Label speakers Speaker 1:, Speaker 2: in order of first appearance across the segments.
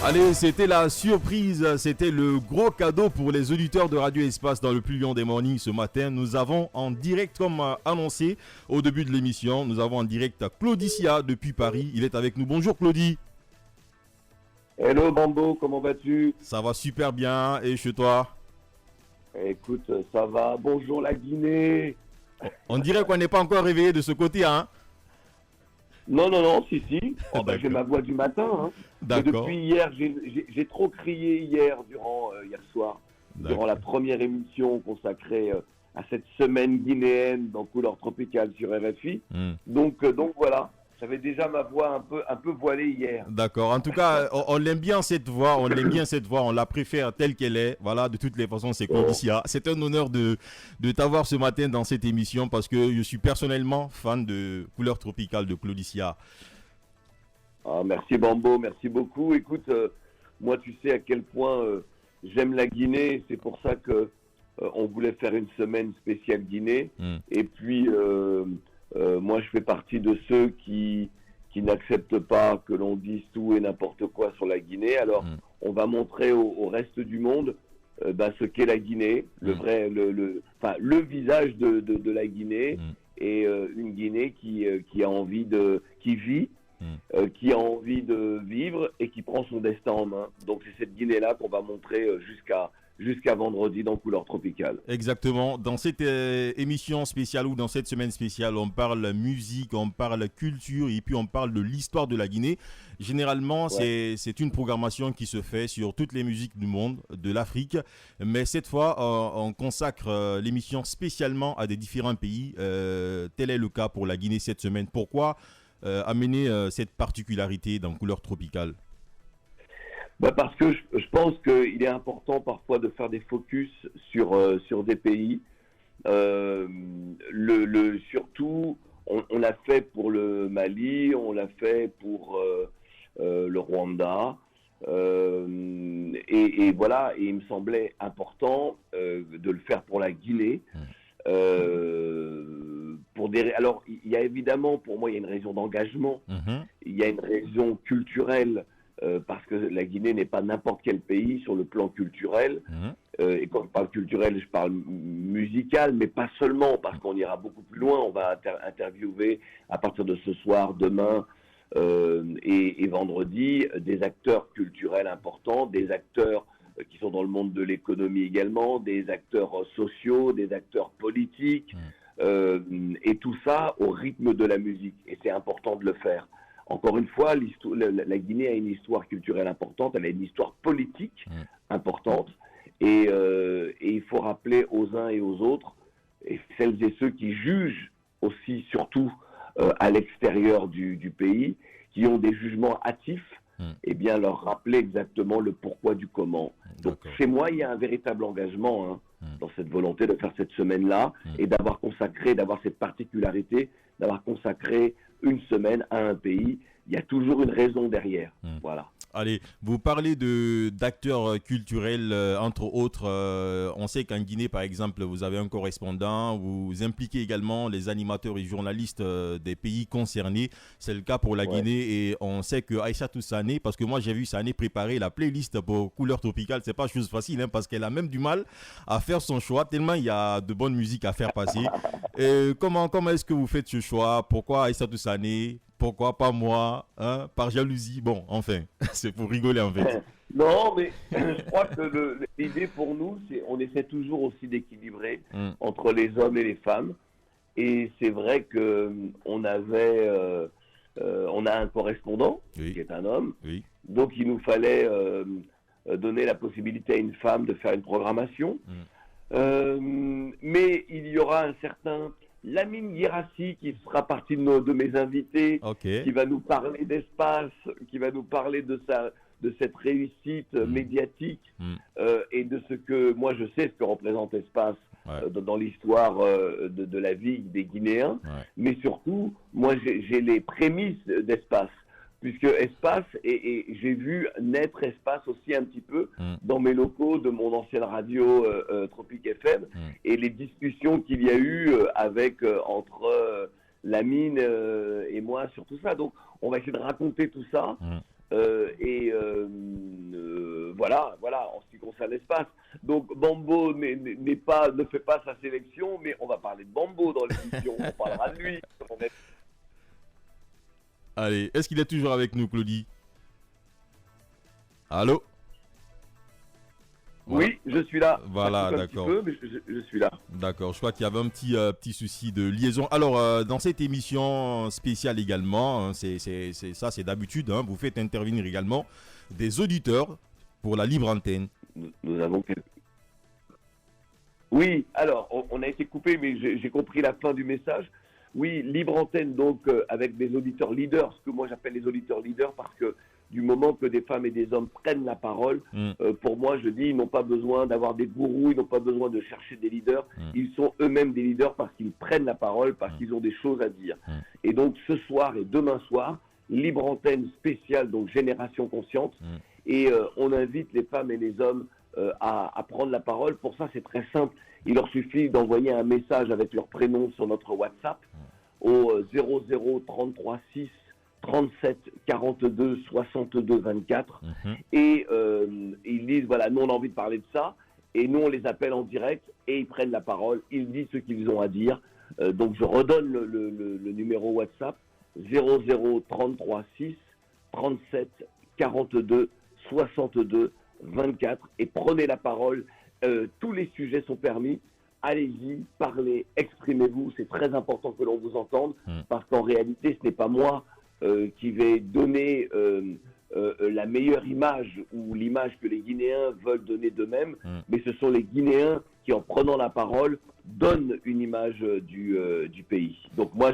Speaker 1: Allez, c'était la surprise, c'était le gros cadeau pour les auditeurs de Radio Espace dans le plus lion des mornings ce matin. Nous avons en direct, comme annoncé au début de l'émission, nous avons en direct Claudicia depuis Paris. Il est avec nous. Bonjour Claudie.
Speaker 2: Hello Bambo, comment vas-tu?
Speaker 1: Ça va super bien, et chez toi?
Speaker 2: Écoute, ça va. Bonjour la Guinée.
Speaker 1: On dirait qu'on n'est pas encore réveillé de ce côté, hein?
Speaker 2: Non, si. J'ai ma voix du matin. Hein.
Speaker 1: D'accord.
Speaker 2: Depuis hier, j'ai trop crié hier soir, durant la première émission consacrée à cette semaine guinéenne dans Couleur Tropicale sur RFI. Donc voilà, j'avais déjà ma voix un peu voilée hier.
Speaker 1: D'accord. En tout cas, on l'aime bien cette voix, on la préfère telle qu'elle est. Voilà, de toutes les façons, c'est Claudicia. C'est un honneur de t'avoir ce matin dans cette émission parce que je suis personnellement fan de Couleur Tropicale de Claudicia.
Speaker 2: Ah, merci Bambo, merci beaucoup. Écoute, moi tu sais à quel point j'aime la Guinée, c'est pour ça que on voulait faire une semaine spéciale Guinée. Et puis moi je fais partie de ceux qui n'acceptent pas que l'on dise tout et n'importe quoi sur la Guinée. Alors on va montrer au reste du monde ce qu'est la Guinée, le visage de la Guinée, et une Guinée qui a envie qui vit. Qui a envie de vivre et qui prend son destin en main. Donc c'est cette Guinée-là qu'on va montrer jusqu'à vendredi dans Couleur Tropicale.
Speaker 1: Exactement. Dans cette émission spéciale ou dans cette semaine spéciale, on parle musique, on parle culture et puis on parle de l'histoire de la Guinée. Généralement, c'est une programmation qui se fait sur toutes les musiques du monde, de l'Afrique. Mais cette fois, on consacre l'émission spécialement à des différents pays. Tel est le cas pour la Guinée cette semaine. Pourquoi amener cette particularité dans Couleur Tropicale?
Speaker 2: Parce que je pense qu'il est important parfois de faire des focus sur des pays. Surtout, on l'a fait pour le Mali, on l'a fait pour le Rwanda. Et voilà, et il me semblait important de le faire pour la Guinée. Alors, il y a évidemment, pour moi, il y a une raison d'engagement. Il y a une raison culturelle, parce que la Guinée n'est pas n'importe quel pays sur le plan culturel. Et quand je parle culturel, je parle musical, mais pas seulement, parce qu'on ira beaucoup plus loin. On va interviewer à partir de ce soir, demain et vendredi, des acteurs culturels importants, des acteurs qui sont dans le monde de l'économie également, des acteurs sociaux, des acteurs politiques, et tout ça au rythme de la musique. Et c'est important de le faire. Encore une fois, la Guinée a une histoire culturelle importante, elle a une histoire politique importante, et il faut rappeler aux uns et aux autres, et celles et ceux qui jugent aussi, surtout à l'extérieur du pays, qui ont des jugements hâtifs, et bien leur rappeler exactement le pourquoi du comment. Donc chez moi, il y a un véritable engagement dans cette volonté de faire cette semaine-là et d'avoir cette particularité, d'avoir consacré une semaine à un pays. Il y a toujours une raison derrière. Voilà.
Speaker 1: Allez, vous parlez d'acteurs culturels, entre autres. On sait qu'en Guinée, par exemple, vous avez un correspondant. Vous impliquez également les animateurs et journalistes des pays concernés. C'est le cas pour la Guinée. Et on sait que Aïssatou Sané, parce que moi j'ai vu Sané préparer la playlist pour Couleur Tropicale, c'est pas chose facile, parce qu'elle a même du mal à faire son choix, tellement il y a de bonne musique à faire passer. Comment est-ce que vous faites ce choix? Pourquoi Aïssatou Sané? Pourquoi pas moi, par jalousie? Bon, enfin, c'est pour rigoler en fait.
Speaker 2: Non, mais je crois que l'idée pour nous, c'est on essaie toujours aussi d'équilibrer entre les hommes et les femmes. Et c'est vrai que on a un correspondant qui est un homme. Donc il nous fallait donner la possibilité à une femme de faire une programmation. Mais il y aura un certain Lamine Guirassi qui fera partie de mes invités, qui va nous parler d'espace, qui va nous parler de cette réussite médiatique et de ce que moi je sais ce que représente Espace dans l'histoire de la vie des Guinéens, mais surtout moi j'ai les prémices d'Espace, puisque Espace, et j'ai vu naître Espace aussi un petit peu dans mes locaux de mon ancienne radio Tropique FM, et les discussions qu'il y a eu entre Lamine et moi sur tout ça. Donc on va essayer de raconter tout ça Voilà, en ce qui concerne l'espace. Donc Bambo ne fait pas sa sélection, mais on va parler de Bambo dans l'émission. On parlera de lui.
Speaker 1: Allez, est-ce qu'il est toujours avec nous, Claudie? Allô?
Speaker 2: Voilà. Oui, je suis là.
Speaker 1: Voilà, d'accord.
Speaker 2: Mais je suis là.
Speaker 1: D'accord, je crois qu'il y avait un petit souci de liaison. Alors, dans cette émission spéciale également, hein, c'est d'habitude, hein, vous faites intervenir également des auditeurs pour la libre antenne.
Speaker 2: Nous avons... Oui, alors, on a été coupé, mais j'ai compris la fin du message. Oui, libre antenne, donc, avec des auditeurs leaders, ce que moi j'appelle les auditeurs leaders, parce que du moment que des femmes et des hommes prennent la parole, pour moi, je dis, ils n'ont pas besoin d'avoir des gourous, ils n'ont pas besoin de chercher des leaders. Ils sont eux-mêmes des leaders parce qu'ils prennent la parole, parce qu'ils ont des choses à dire. Et donc, ce soir et demain soir, libre antenne spéciale, donc Génération Consciente. Et on invite les femmes et les hommes à prendre la parole. Pour ça, c'est très simple. Il leur suffit d'envoyer un message avec leur prénom sur notre WhatsApp au 00 33 6 37 42 62 24 et ils disent voilà, nous on a envie de parler de ça et nous on les appelle en direct et ils prennent la parole, ils disent ce qu'ils ont à dire. Donc je redonne le numéro WhatsApp 00 33 6 37 42 62 24 et prenez la parole. Tous les sujets sont permis. Allez-y, parlez, exprimez-vous. C'est très important que l'on vous entende parce qu'en réalité, ce n'est pas moi qui vais donner la meilleure image ou l'image que les Guinéens veulent donner d'eux-mêmes, mais ce sont les Guinéens qui, en prenant la parole, donnent une image du pays. Donc moi,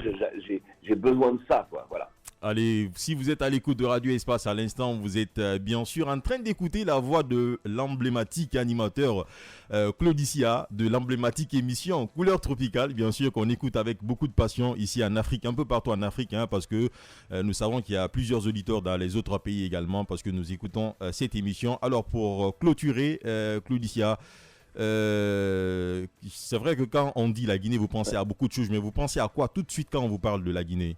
Speaker 2: j'ai besoin de ça, quoi. Voilà.
Speaker 1: Allez, si vous êtes à l'écoute de Radio Espace à l'instant, vous êtes bien sûr en train d'écouter la voix de l'emblématique animateur Claudicia, de l'emblématique émission Couleur Tropicale, bien sûr qu'on écoute avec beaucoup de passion ici en Afrique, un peu partout en Afrique, hein, parce que nous savons qu'il y a plusieurs auditeurs dans les autres pays également, parce que nous écoutons cette émission. Alors pour clôturer, Claudicia, c'est vrai que quand on dit la Guinée, vous pensez à beaucoup de choses, mais vous pensez à quoi tout de suite quand on vous parle de la Guinée?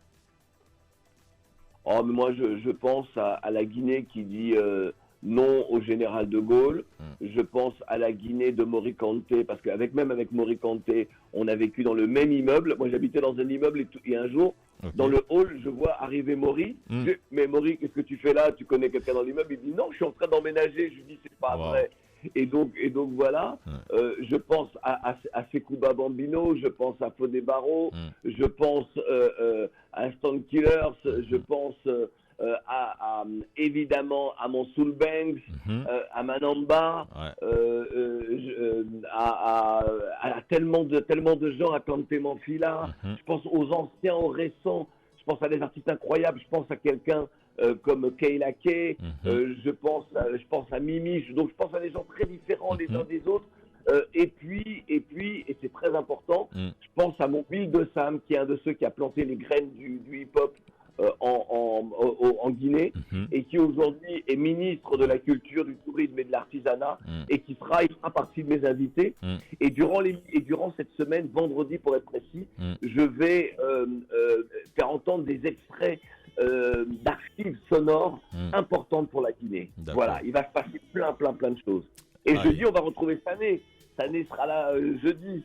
Speaker 2: Oh, mais moi, je pense à la Guinée qui dit non au général de Gaulle. Je pense à la Guinée de Mori Kanté, parce qu'avec Mori Kanté, on a vécu dans le même immeuble. Moi, j'habitais dans un immeuble et un jour, dans le hall, je vois arriver Mori. Mais Mori, qu'est-ce que tu fais là? Tu connais quelqu'un dans l'immeuble? Il dit non, je suis en train d'emménager. Je lui dis c'est pas vrai. Et donc voilà, je pense à Sekouba Bambino, je pense à Fodé Barreau, je pense à Stone Killers, je pense évidemment à Mansoul Banks, à Manamba, à tellement de gens, à Kanté Manfila. Je pense aux anciens, aux récents, je pense à des artistes incroyables, je pense à quelqu'un comme Keila Kay, je pense à Mimi, donc je pense à des gens très différents les uns des autres. Et puis, c'est très important, je pense à mon Bill de Sam, qui est un de ceux qui a planté les graines du hip-hop en Guinée, et qui aujourd'hui est ministre de la culture, du tourisme et de l'artisanat, et il fera partie de mes invités. Et durant cette semaine, vendredi pour être précis, je vais faire entendre des extraits d'archives sonores importantes pour la Guinée. Voilà, il va se passer plein de choses. Et jeudi, on va retrouver Sané. Sané sera là jeudi.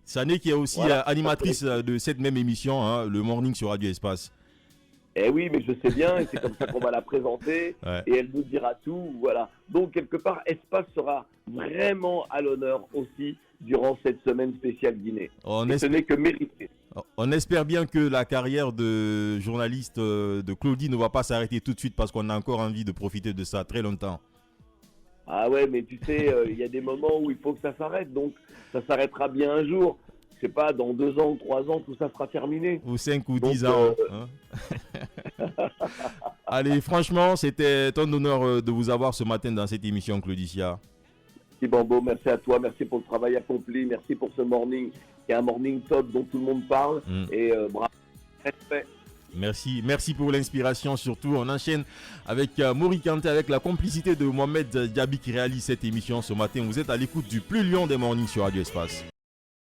Speaker 1: Sané qui est aussi animatrice de cette même émission, hein, le Morning sur Radio Espace.
Speaker 2: Eh oui, mais je sais bien, et c'est comme ça qu'on va la présenter, et elle nous dira tout, voilà. Donc, quelque part, Espace sera vraiment à l'honneur aussi durant cette semaine spéciale Guinée. Ce n'est que mérité.
Speaker 1: On espère bien que la carrière de journaliste de Claudie ne va pas s'arrêter tout de suite, parce qu'on a encore envie de profiter de ça très longtemps.
Speaker 2: Ah ouais, mais tu sais, il y a des moments où il faut que ça s'arrête, donc ça s'arrêtera bien un jour. Je sais pas, dans 2 ans ou 3 ans, tout ça sera terminé.
Speaker 1: Ou 5 ou 10 ans. Allez, franchement, c'était un honneur de vous avoir ce matin dans cette émission, Claudicia.
Speaker 2: Merci Bambo, merci à toi, merci pour le travail accompli, merci pour ce morning, qui est un morning top dont tout le monde parle. Et bravo, respect.
Speaker 1: Merci pour l'inspiration surtout. On enchaîne avec Mori Kanté, avec la complicité de Mohamed Diaby qui réalise cette émission ce matin. Vous êtes à l'écoute du plus lion des mornings sur Radio Espace.